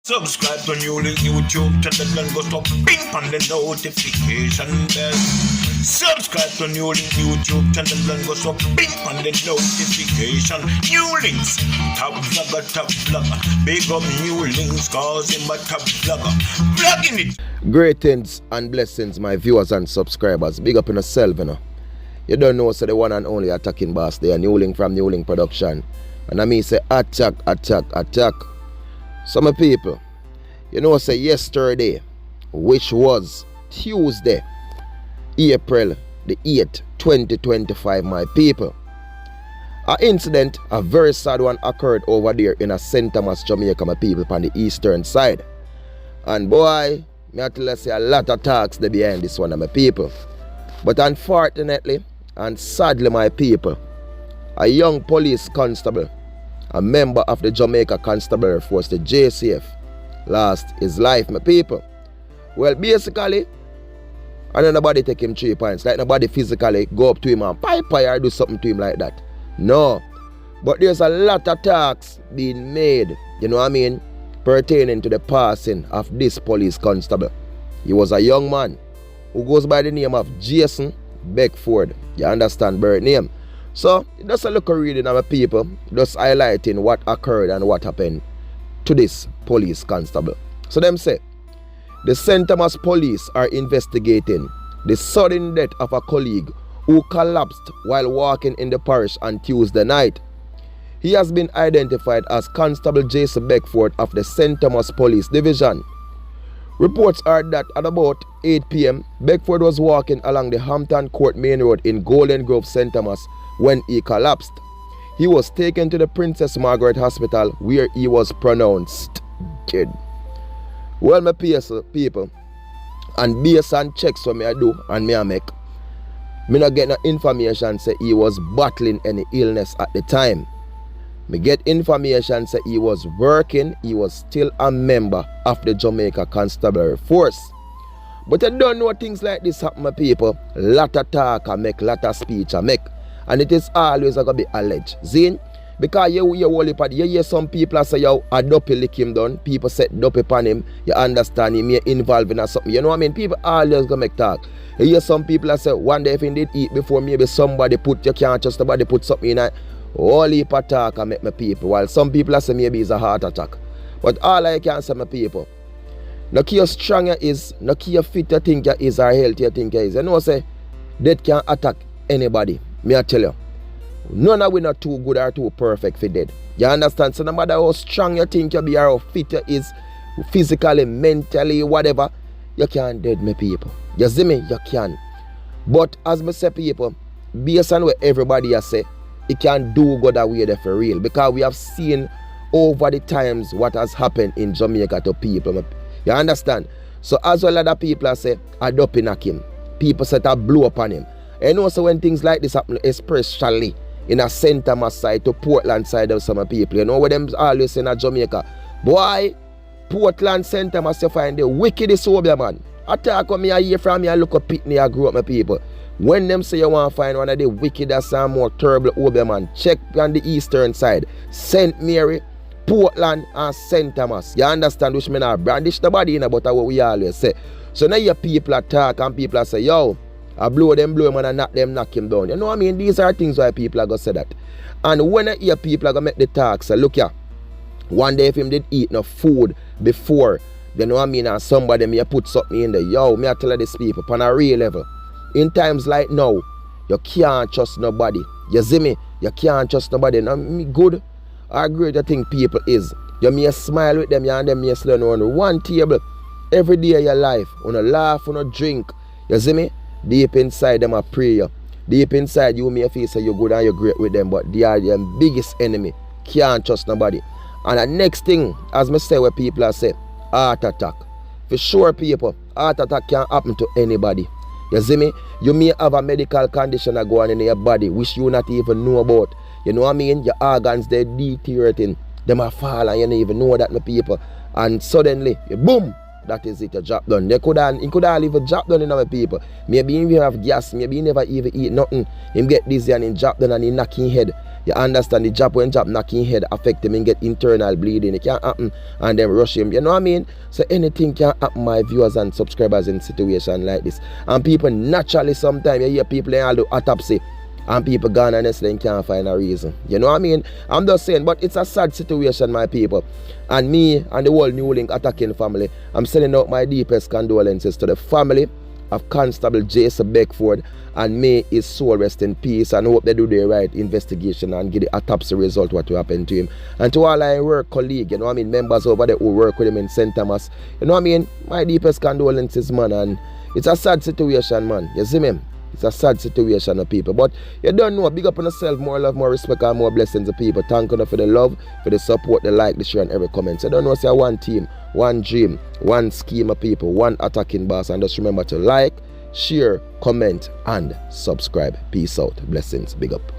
Subscribe to NEWLINK YouTube channel and go to ping on the notification bell. Subscribe to NEWLINK YouTube channel and go to ping on the notification. NEWLINKs, top vlogger. Big up NEWLINKs, cause him a top vlogger. Vlogging it. Greetings and blessings, my viewers and subscribers. Big up in yourself, you know. You don't know, so the one and only attacking boss there, NEWLINK from NEWLINK Production. And I mean say attack. Some people, you know, say yesterday, which was Tuesday, April the 8th, 2025, my people. An incident, a very sad one, occurred over there in a St. Thomas, Jamaica, my people, on the eastern side. And boy, me tell you, say a lot of talks there behind this one, my people. But unfortunately, and sadly, my people, a young police constable, a member of the Jamaica Constabulary Force, the JCF, lost his life, my people. Well, basically, I don't nobody take him 3 points. Like nobody physically go up to him and pipe or do something to him like that. No. But there's a lot of talks being made, you know what I mean, pertaining to the passing of this police constable. He was a young man who goes by the name of Jason Beckford. You understand, bird name. So, just a look at reading of my people, just highlighting what occurred and what happened to this police constable. So them say, the St. Thomas police are investigating the sudden death of a colleague who collapsed while walking in the parish on Tuesday night. He has been identified as Constable Jason Beckford of the St. Thomas Police Division. Reports are that at about 8 p.m., Beckford was walking along the Hampton Court Main Road in Golden Grove, St. Thomas, when he collapsed. He was taken to the Princess Margaret Hospital where he was pronounced dead. Well, my people, and based on checks what I do and I make, me not get no information say he was battling any illness at the time. Me get information say he was working, he was still a member of the Jamaica Constabulary Force. But I don't know things like this happen, my people. Lot of talk I make, lot of speech I make. And it is always going to be alleged. Zine? Because you hear some people say, yo, a dopey lick him down. People set dopey upon him. You understand him, you're involved in something. You know what I mean? People always going to make talk. You hear some people say, one day if he did eat before, maybe somebody put, you can't trust somebody put something in it. All heap of talk I make my people. While some people say maybe it's a heart attack. But all I can say, my people, no care how strong you is, no care how fit you think you is or healthy you think you is. You know say, death can attack anybody. Me I tell you, none of we not too good or too perfect for dead. You understand? So no matter how strong you think you be or how fit you is, physically, mentally, whatever, you can't dead, me people. You see me? You can. But as me say, people, based on what everybody has say, it can do go that way there for real. Because we have seen over the times what has happened in Jamaica to people. You understand? So as well other people say, I don't knock him. People say that blow up on him. And also when things like this happen, especially in a St. Thomas side to Portland side of some people, you know what them always say in Jamaica. Boy, Portland, St. Thomas, you find the wickedest over, man. I talk when I hear from me, I look up Pitney, I grew up my people. When them say you want to find one of the wickedest and more terrible over, man, check on the eastern side. St. Mary, Portland, and St. Thomas. You understand which mean I brandish nobody in about what we always say. So now your people attack and people say, yo, I blow him and knock him down. You know what I mean? These are things why people are going to say that. And when I hear people are going to make the talk, say, look here, one day if him did eat no food before, you know what I mean, and somebody may put something in there, yo, me I tell these people, on a real level, in times like now, you can't trust nobody. You see me? You can't trust nobody. Now, me good or great I think people is, you may smile with them, you and them may sit down on one table every day of your life, on a laugh, on a drink. You see me? Deep inside them a prayer. Deep inside you may feel say you're good and you're great with them, but they are your biggest enemy. Can't trust nobody. And the next thing, as me say what people are say, heart attack. For sure people, heart attack can happen to anybody. You see me? You may have a medical condition that go on in your body which you not even know about. You know what I mean? Your organs they're deteriorating. Them are fall and you don't even know that, my people. And suddenly, boom, that is it, a job done. He could have leave a job done in our people. Maybe he even have gas, maybe he never even eat nothing. Him get dizzy and he job done and he knock him head. You understand, the job when job knocking head affect him and get internal bleeding. It can't happen and then rush him. You know what I mean? So anything can happen, my viewers and subscribers, in situation like this. And people naturally sometimes you hear people all do autopsy and people gone honestly and can't find a reason. You know what I mean? I'm just saying, but it's a sad situation, my people. And me and the whole NEWLINK attacking family, I'm sending out my deepest condolences to the family of Constable Jason Beckford, and may his soul rest in peace, and hope they do the right investigation and get the autopsy result what will happen to him. And to all our work colleagues, you know what I mean, members over there who work with him in St. Thomas, you know what I mean, my deepest condolences, man. And it's a sad situation, man. You see me? It's a sad situation of people. But you don't know, big up on yourself, more love, more respect, and more blessings to people. Thank you for the love, for the support, the like, the share, and every comment. So don't know, say one team, one dream, one scheme of people, one attacking boss. And just remember to like, share, comment, and subscribe. Peace out. Blessings. Big up.